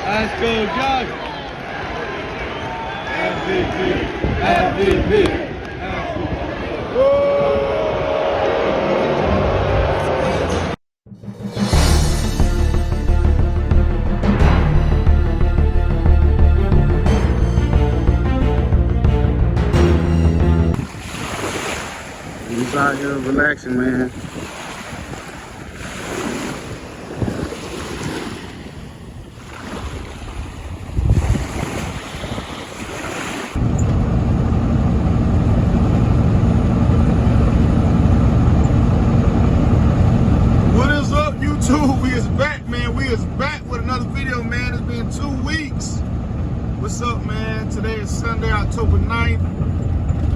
Let's go, Josh. MVP. MVP. He's out here relaxing, man. What is up, YouTube? We is back, man. We is back with another video, man. It's been 2 weeks. What's up, man? Today is Sunday, October 9th.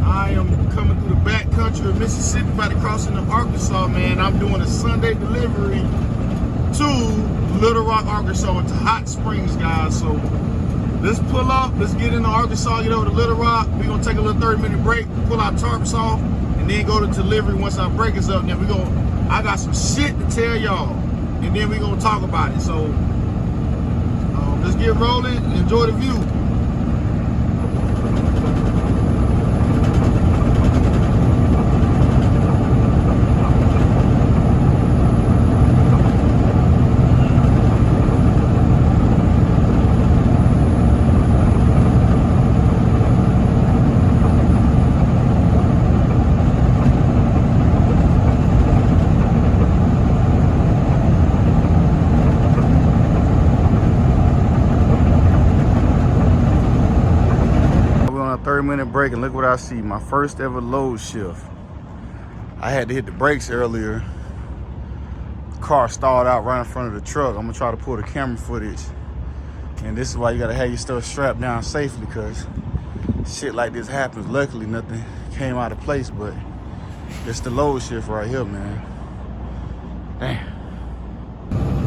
I am coming through the back country of Mississippi, about to cross into Arkansas, man. I'm doing a Sunday delivery to Little Rock, Arkansas, into Hot Springs, guys. So let's pull up, let's get into Arkansas, get over to Little Rock. We're gonna take a little 30-minute break, pull our tarps off, and then go to delivery once our break is up. And then I got some shit to tell y'all, and then we're gonna talk about it. So let's get rolling and enjoy the view. Minute break, and look what I see. My first ever load shift. I had to hit the brakes earlier. The car stalled out right in front of the truck. I'm gonna try to pull the camera footage, and this is why you gotta have your stuff strapped down safely, because shit like this happens. Luckily nothing came out of place, but it's the load shift right here, man. Damn.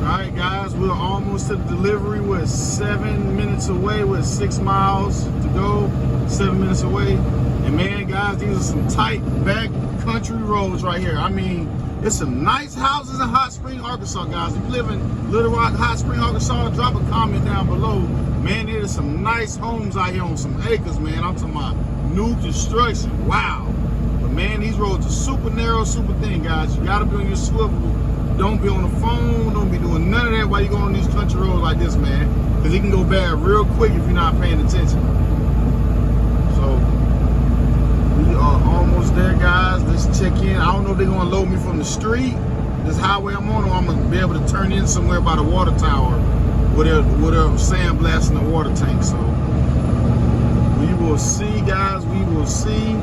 All right, guys, we're almost to the delivery. We're 7 minutes away. We're 6 miles to go, 7 minutes away. And man, guys, these are some tight back country roads right here. I mean, there's some nice houses in Hot Spring, Arkansas, guys. If you live in Little Rock, Hot Spring, Arkansas, drop a comment down below. Man, there's some nice homes out here on some acres, man. I'm talking about new construction. Wow. But man, these roads are super narrow, super thin, guys. You gotta be on your swivel. Don't be on the phone, don't be doing none of that while you're going on these country roads like this, man. Because it can go bad real quick if you're not paying attention. So, we are almost there, guys. Let's check in. I don't know if they're going to load me from the street, this highway I'm on, or I'm going to be able to turn in somewhere by the water tower where they're sandblasting the water tank. So, we will see, guys. We will see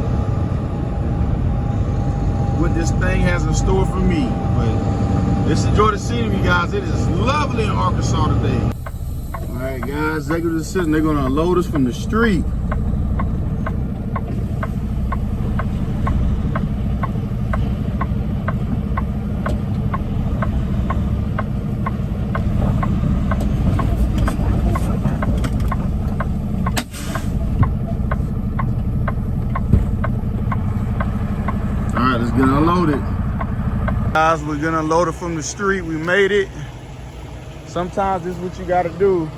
what this thing has in store for me. But let's enjoy the scenery, guys. It is lovely in Arkansas today. All right, guys, executive decision. They're gonna unload us from the street. All right, let's get unloaded. Guys, we're gonna load it from the street. We made it. Sometimes this is what you gotta do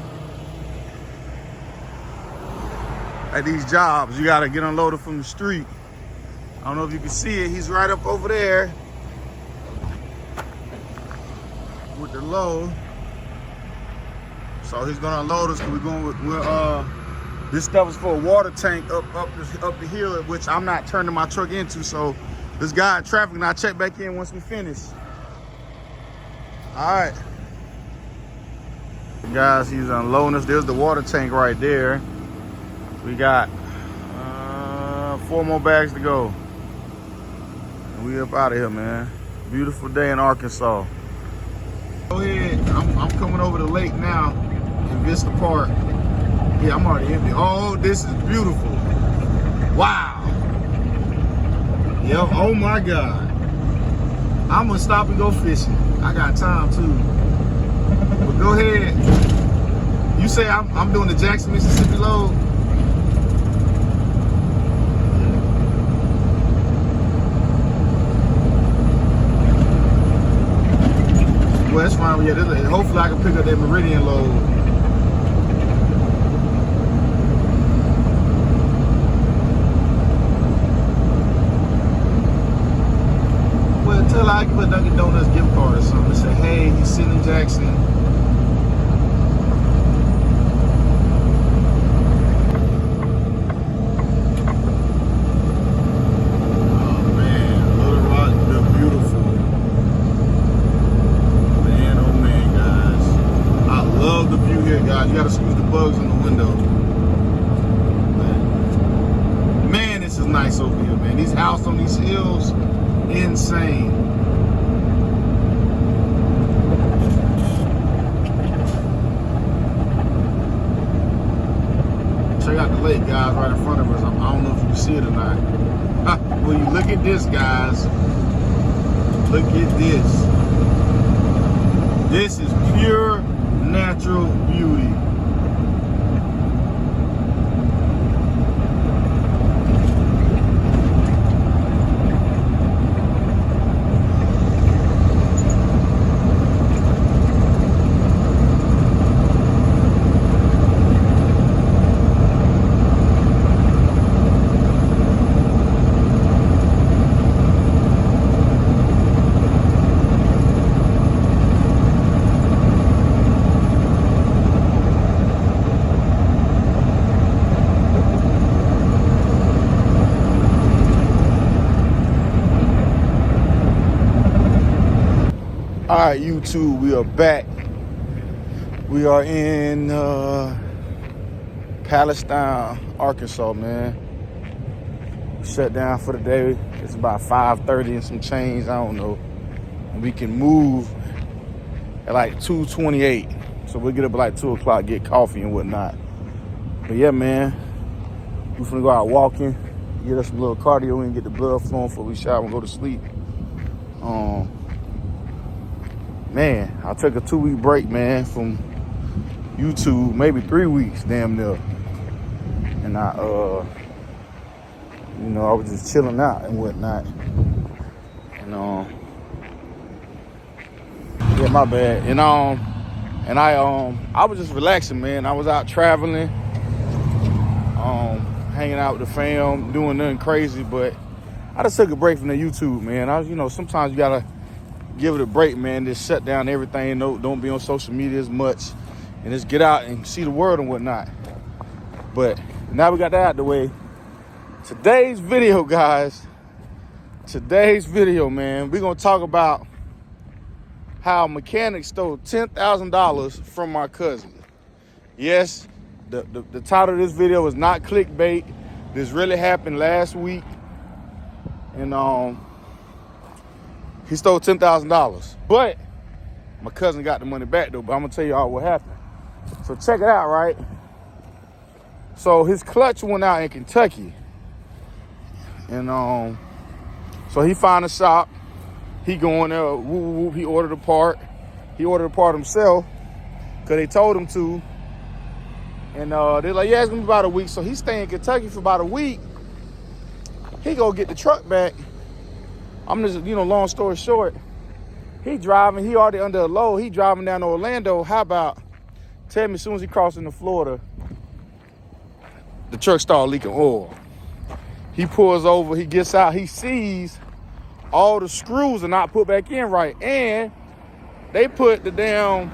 at these jobs. You gotta get unloaded from the street. I don't know if you can see it. He's right up over there with the load. So he's gonna unload us, because we're going with, this stuff is for a water tank up the hill, which I'm not turning my truck into. So this guy in traffic, and I'll check back in once we finish. All right. Guys, he's unloading us. There's the water tank right there. We got 4 more bags to go. And we up out of here, man. Beautiful day in Arkansas. Go ahead. I'm coming over the lake now in Vista Park. Yeah, I'm already empty. Oh, this is beautiful. Wow. Yep, oh my God. I'm gonna stop and go fishing. I got time too. But go ahead. You say I'm doing the Jackson, Mississippi load. well, that's fine. Yeah, hopefully I can pick up that Meridian load. Well, tell I can put Dunkin' Donuts gift card or something. Say, hey, he's sitting in Jackson. Oh man, Little Rock, the beautiful. Man, oh man, guys. I love the view here, guys. You gotta squeeze the bugs in the window. Man, this is nice over here, man. These houses on these hills, insane. Check out the lake, guys, right in front of us. I don't know if you can see it or not. Well, you look at this, guys. Look at this. This is pure natural beauty. All right, YouTube, we are back. We are in Palestine, Arkansas, man. Shut down for the day. It's about 5:30 and some change, I don't know. And we can move at like 2:28. So we'll get up at like 2 o'clock, get coffee and whatnot. But yeah, man, we finna go out walking, get us some little cardio in, get the blood flowing before we shower and go to sleep. Man, I took a 2-week break, man, from YouTube, maybe 3 weeks, damn near. And I was just chilling out and whatnot. And yeah, my bad. And I was just relaxing, man. I was out traveling, hanging out with the fam, doing nothing crazy, but I just took a break from the YouTube, man. Sometimes you gotta give it a break, man. Just shut down everything. Don't be on social media as much, and just get out and see the world and whatnot. But now we got that out the way. Today's video, guys. Man, we're gonna talk about how a mechanic stole $10,000 from my cousin. Yes, the title of this video is not clickbait. This really happened last week, and he stole $10,000, but my cousin got the money back though. But I'm gonna tell y'all what happened. So check it out, right? So his clutch went out in Kentucky, and so he found a shop. He going there, whoop, he ordered a part. He ordered a part himself because they told him to. And they're like, yeah, it's gonna be about a week. So he staying in Kentucky for about a week. He go get the truck back. I'm just, long story short, he already under a load. He driving down to Orlando. How about, tell me, as soon as he crossed into Florida, the truck started leaking oil. He pulls over, he gets out, he sees all the screws are not put back in right. And they put the damn,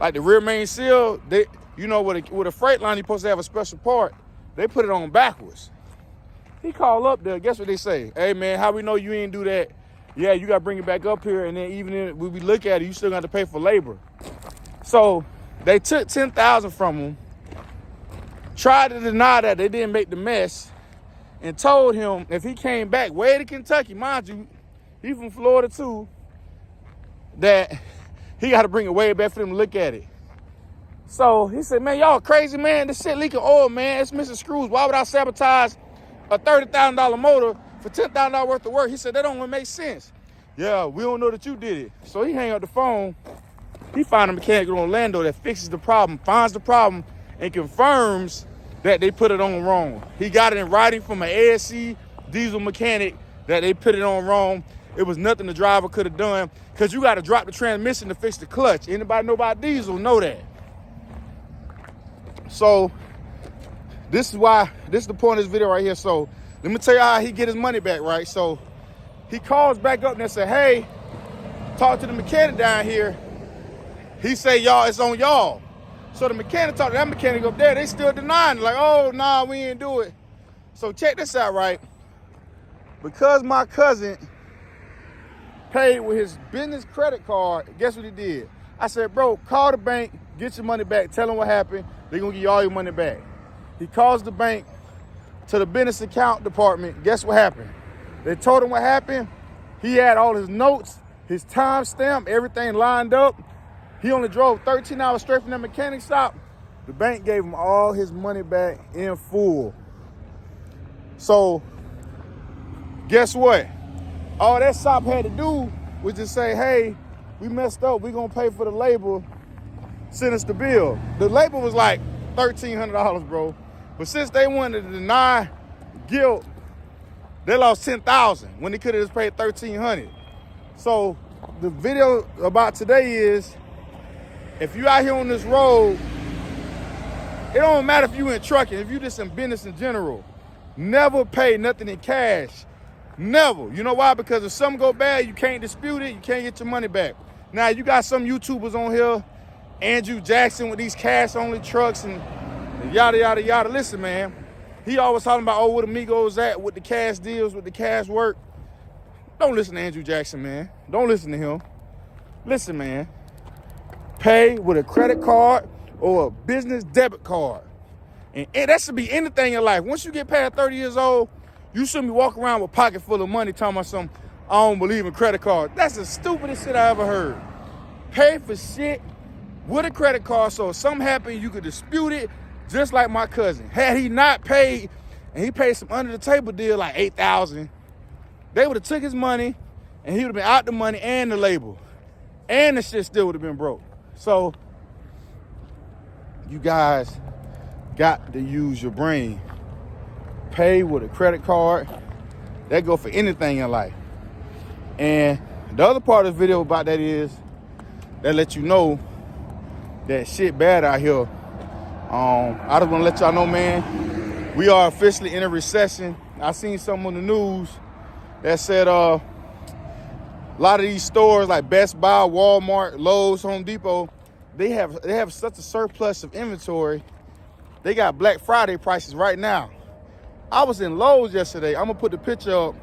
like the rear main seal, with a freight line, you're supposed to have a special part. They put it on backwards. He called up there. Guess what they say? Hey, man, how we know you ain't do that? Yeah, you got to bring it back up here. And then even when we look at it, you still got to pay for labor. So they took $10,000 from him, tried to deny that they didn't make the mess, and told him if he came back way to Kentucky, mind you, he from Florida too, that he got to bring it way back for them to look at it. So he said, man, y'all crazy, man. This shit leaking oil, man. It's missing screws. Why would I sabotage a $30,000 motor for $10,000 worth of work? He said, that don't even make sense. Yeah, we don't know that you did it. So he hang up the phone. He found a mechanic in Orlando that fixes the problem, finds the problem, and confirms that they put it on wrong. He got it in writing from an ASC diesel mechanic that they put it on wrong. It was nothing the driver could have done because you got to drop the transmission to fix the clutch. Anybody know about diesel know that. So this is the point of this video right here. So let me tell you how he get his money back, right? So he calls back up and said, hey, talk to the mechanic down here. He say, y'all, it's on y'all. So the mechanic talked to that mechanic up there. They still denying it. Like, oh, nah, we ain't do it. So check this out, right? Because my cousin paid with his business credit card, guess what he did? I said, bro, call the bank, get your money back, tell them what happened. They're going to give you all your money back. He calls the bank to the business account department. Guess what happened? They told him what happened. He had all his notes, his time stamp, everything lined up. He only drove 13 hours straight from that mechanic shop. The bank gave him all his money back in full. So, guess what? All that shop had to do was just say, hey, we messed up. We're going to pay for the label. Send us the bill. The label was like $1,300, bro. But since they wanted to deny guilt, they lost $10,000 when they could have just paid $1,300. So the video about today is, if you out here on this road, it don't matter if you in trucking, if you just in business in general, never pay nothing in cash. Never. You know why? Because if something go bad, you can't dispute it. You can't get your money back. Now, you got some YouTubers on here, Andrew Jackson with these cash-only trucks and yada, yada, yada. Listen, man, he always talking about, oh, where the Migos at with the cash deals, with the cash work. Don't listen to Andrew Jackson, man. Don't listen to him. Listen, man. Pay with a credit card or a business debit card. And that should be anything in life. Once you get past 30 years old, you shouldn't be walking around with a pocket full of money talking about something, I don't believe in credit cards. That's the stupidest shit I ever heard. Pay for shit with a credit card so if something happened, you could dispute it, just like my cousin. Had he not paid, and he paid some under-the-table deal like $8,000, they would have took his money, and he would have been out the money and the label. And the shit still would have been broke. So, you guys got to use your brain. Pay with a credit card. That go for anything in life. And the other part of the video about that is, that let you know that shit bad out here. I just want to let y'all know, man, we are officially in a recession. I seen something on the news that said a lot of these stores like Best Buy, Walmart, Lowe's, Home Depot, they have such a surplus of inventory. They got Black Friday prices right now. I was in Lowe's yesterday. I'm gonna put the picture up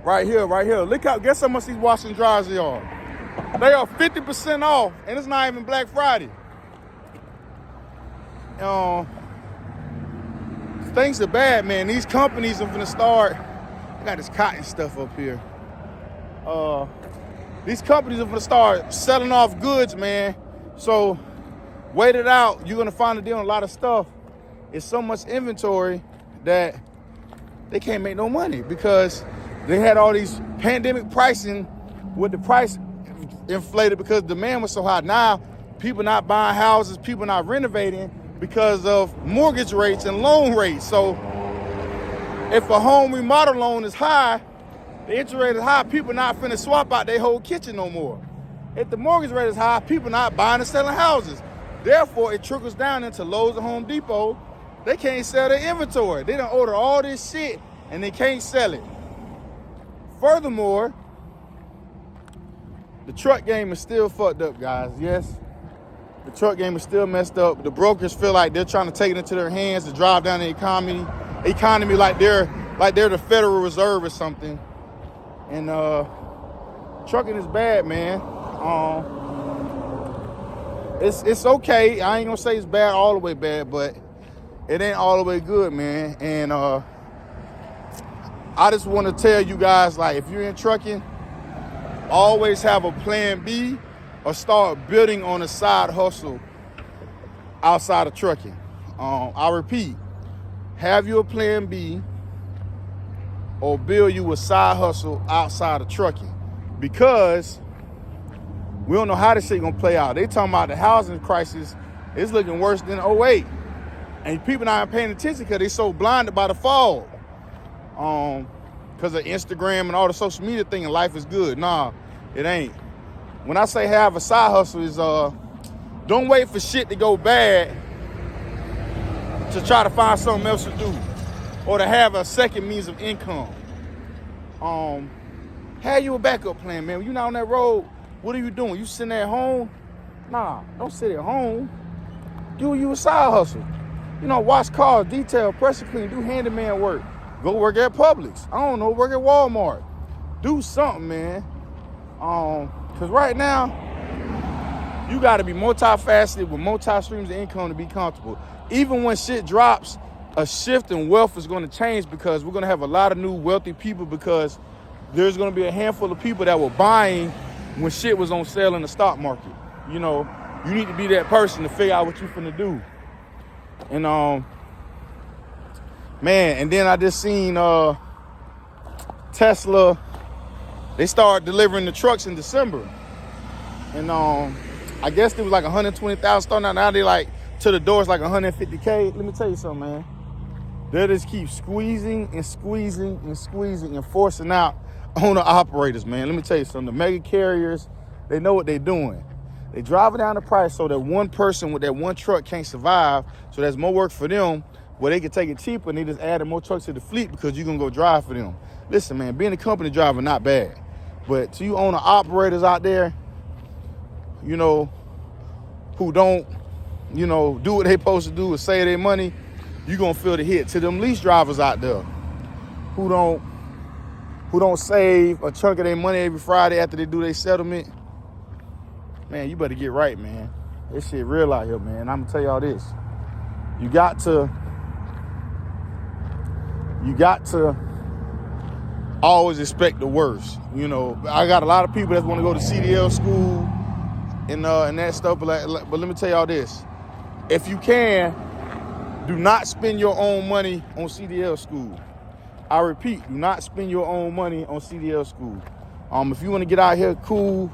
right here. Look how, guess how much these washing dryers they are. They are 50% off, and it's not even Black Friday. Things are bad, man. These companies are gonna start, I got this cotton stuff up here. These companies are gonna start selling off goods, man. So wait it out. You're gonna find a deal on a lot of stuff. It's so much inventory that they can't make no money because they had all these pandemic pricing with the price inflated because demand was so high. Now people not buying houses, people not renovating because of mortgage rates and loan rates. So if a home remodel loan is high, the interest rate is high, people not finna swap out their whole kitchen no more. If the mortgage rate is high, people not buying and selling houses. Therefore, it trickles down into Lowe's and Home Depot. They can't sell their inventory. They done order all this shit and they can't sell it. Furthermore, the truck game is still fucked up, guys. Yes, the truck game is still messed up. The brokers feel like they're trying to take it into their hands to drive down the economy like they're the Federal Reserve or something. And trucking is bad, man. It's okay. I ain't gonna say it's bad, all the way bad, but it ain't all the way good, man. And I just want to tell you guys, like, if you're in trucking, always have a plan B or start building on a side hustle outside of trucking. I repeat, have your plan B or build you a side hustle outside of trucking, because we don't know how this shit gonna play out. They talking about the housing crisis is looking worse than '08. And people not paying attention because they so blinded by the fall. because of Instagram and all the social media thing and life is good. Nah, it ain't. When I say have a side hustle is don't wait for shit to go bad to try to find something else to do or to have a second means of income. Have you a backup plan, man. When you're not on that road, what are you doing? You sitting at home? Nah, don't sit at home. Do you a side hustle. You know, wash cars, detail, pressure clean, do handyman work. Go work at Publix. I don't know, work at Walmart. Do something, man. Because right now, you got to be multifaceted with multi-streams of income to be comfortable. Even when shit drops, a shift in wealth is going to change because we're going to have a lot of new wealthy people because there's going to be a handful of people that were buying when shit was on sale in the stock market. You know, you need to be that person to figure out what you're finna do. And, man, and then I just seen Tesla, they started delivering the trucks in December. And I guess it was like 120,000 starting out. Now they like, to the doors like 150K. Let me tell you something, man. They just keep squeezing and squeezing and squeezing and forcing out owner operators, man. Let me tell you something. The mega carriers, they know what they're doing. They driving down the price so that one person with that one truck can't survive. So there's more work for them where they can take it cheaper and they just added more trucks to the fleet because you're going to go drive for them. Listen, man, being a company driver, not bad. But to you owner operators out there, you know, who don't, you know, do what they supposed to do and save their money, you're going to feel the hit. To them lease drivers out there who don't save a chunk of their money every Friday after they do their settlement, man, you better get right, man. This shit real out here, man. I'm gonna tell y'all this. You got to always expect the worst. You know, I got a lot of people that want to go to CDL school and that stuff, but let me tell y'all this. If you can, do not spend your own money on CDL school. I repeat, do not spend your own money on CDL school. If you want to get out here, cool.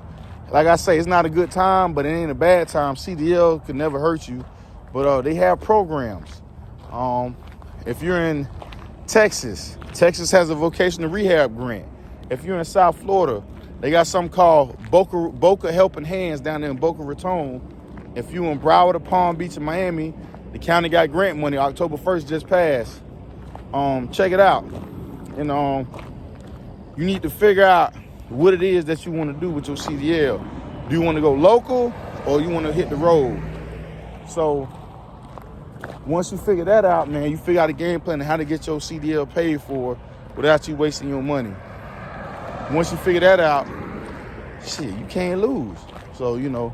Like I say, it's not a good time, but it ain't a bad time. CDL could never hurt you. But they have programs. If you're in Texas, Texas has a vocational rehab grant. If you're in South Florida, they got something called Boca Helping Hands down there in Boca Raton. If you're in Broward, Palm Beach, and Miami, the county got grant money. October 1st just passed. Check it out. And you need to figure out what it is that you want to do with your CDL. Do you want to go local or you want to hit the road? So once you figure that out, man, you figure out a game plan on how to get your CDL paid for without you wasting your money. Once you figure that out, shit, you can't lose. So, you know,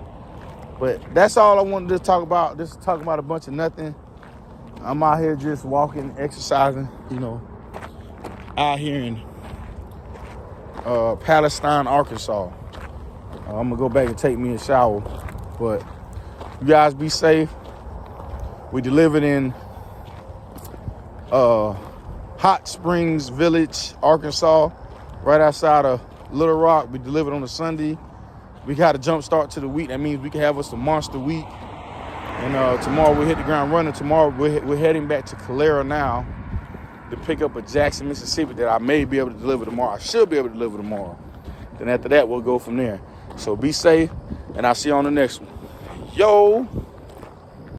but that's all I wanted to talk about. Just talking about a bunch of nothing. I'm out here just walking, exercising, you know, out here in Palestine, Arkansas. I'm gonna go back and take me a shower. But you guys be safe. We delivered in Hot Springs Village, Arkansas, right outside of Little Rock. We delivered on a Sunday. We got a jump start to the week. That means we can have us a monster week. And tomorrow we'll hit the ground running. Tomorrow we're heading back to Calera now to pick up a Jackson, Mississippi that I may be able to deliver tomorrow. I should be able to deliver tomorrow. Then after that, we'll go from there. So be safe, and I'll see you on the next one. Yo.